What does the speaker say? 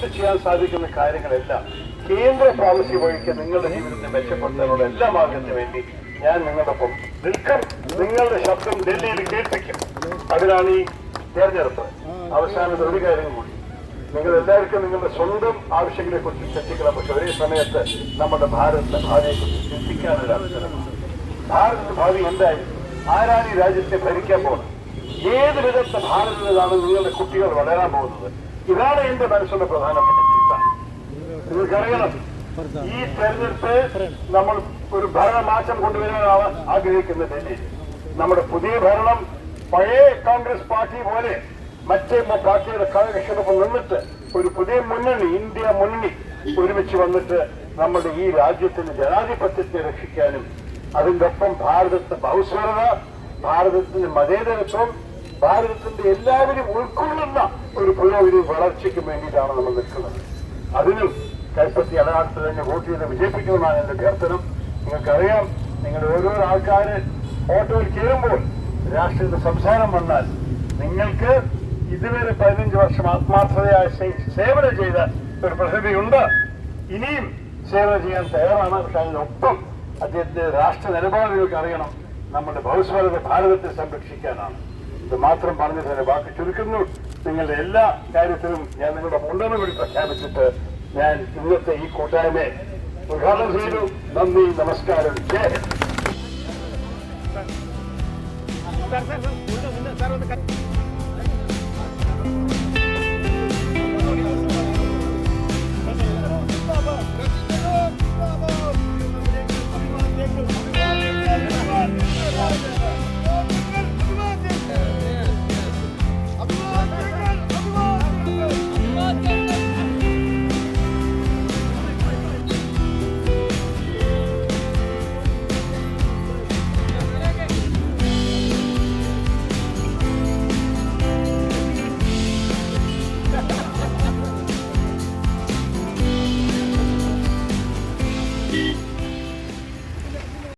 കൊണ്ട് ചെയ്യാൻ സാധിക്കുന്ന കാര്യങ്ങളെല്ലാം കേന്ദ്ര പോളിസി വഴിക്ക് നിങ്ങളുടെ ജീവിതത്തെ മെച്ചപ്പെടുത്താനുള്ള എല്ലാ മാർഗത്തിനു വേണ്ടി ഞാൻ നിങ്ങളോടൊപ്പം നിൽക്കും. നിങ്ങളുടെ ശബ്ദം ഡൽഹിയിൽ കേൾപ്പിക്കും. അതിനാണ് ഈ തെരഞ്ഞെടുപ്പ്. അവസാനത്തെ ഒരു കാര്യം കൂടി, നിങ്ങൾ എല്ലാവർക്കും നിങ്ങളുടെ സ്വന്തം ആവശ്യങ്ങളെ കുറിച്ച് ചിന്തിക്കണം. പക്ഷെ ഒരേ സമയത്ത് നമ്മുടെ ഭാരതത്തിന്റെ ഭാവിയെ കുറിച്ച് ചിന്തിക്കാനൊരു അവസരമാണ്. ഭാരതത്തിന്റെ ഭാവി എന്തായാലും ആരാണ് ഈ രാജ്യത്തെ ഭരിക്കാൻ പോകുന്നത്, ഏത് വിധത്തെ ഭാരതത്തിലാണ് നിങ്ങളുടെ കുട്ടികൾ വളരാൻ പോകുന്നത്, ഇതാണ് എന്റെ മനസ്സിന്റെ പ്രധാനപ്പെട്ട ചിന്ത. നിങ്ങൾക്കറിയണം, ഈ തെരഞ്ഞെടുപ്പ് നമ്മൾ ഒരു ഭരണമാറ്റം കൊണ്ടുവരാനാണ് ആഗ്രഹിക്കുന്നത് ഡൽഹിയിൽ. നമ്മുടെ പുതിയ ഭരണം പഴയ കോൺഗ്രസ് പാർട്ടി പോലെ മറ്റേ പാർട്ടിയുടെ കക്ഷനൊപ്പം നിന്നിട്ട് ഒരു പുതിയ മുന്നണി, ഇന്ത്യ മുന്നണി ഒരുമിച്ച് വന്നിട്ട് നമ്മുടെ ഈ രാജ്യത്തിന്റെ ജനാധിപത്യത്തെ രക്ഷിക്കാനും അതിന്റെ ഒപ്പം ഭാരതത്തിന്റെ ബഹുസ്വരത, ഭാരതത്തിന്റെ മതേതരത്വം, ഭാരതത്തിന്റെ എല്ലാവരും ഉൾക്കൊള്ളുന്ന ഒരു പുരോഗതി വളർച്ചയ്ക്ക് വേണ്ടിയിട്ടാണ് നമ്മൾ നിൽക്കുന്നത്. അതിനും കൈപ്പറ്റി അടയാളത്തിൽ തന്നെ വോട്ട് ചെയ്ത് വിജയിപ്പിക്കുന്നതാണ് എന്റെ അഭ്യർത്ഥന. നിങ്ങൾക്കറിയാം, നിങ്ങളുടെ ഓരോ ആൾക്കാര് ഓട്ടോയിൽ കയറുമ്പോൾ രാഷ്ട്രീയത്തിൽ സംസാരം വന്നാൽ നിങ്ങൾക്ക് ഇതുവരെ 15 വർഷം ആത്മാർത്ഥതയായ സേവനം ചെയ്ത ഒരു പ്രതിഭയുണ്ട്. ഇനിയും സേവനം ചെയ്യാൻ തയ്യാറാണ്. പക്ഷെ അതിനൊപ്പം അദ്ദേഹത്തിന്റെ രാഷ്ട്ര നിലപാടുകൾക്ക് അറിയണം, നമ്മുടെ ബഹുസ്വരത ഭാരതത്തെ സംരക്ഷിക്കാനാണ്. ഇത് മാത്രം പറഞ്ഞ് തന്നെ വാക്ക് ചുരുക്കുന്നു. നിങ്ങളുടെ എല്ലാ കാര്യത്തിലും ഞാൻ നിങ്ങളുടെ ഉണ്ടെന്ന് കൂടി പ്രഖ്യാപിച്ചിട്ട് ഞാൻ ഇന്നത്തെ ഈ കൂട്ടായ്മയെ ഉദ്ഘാടനം ചെയ്തു. നന്ദി, നമസ്കാരം, ജയ് ഹിന്ദ്.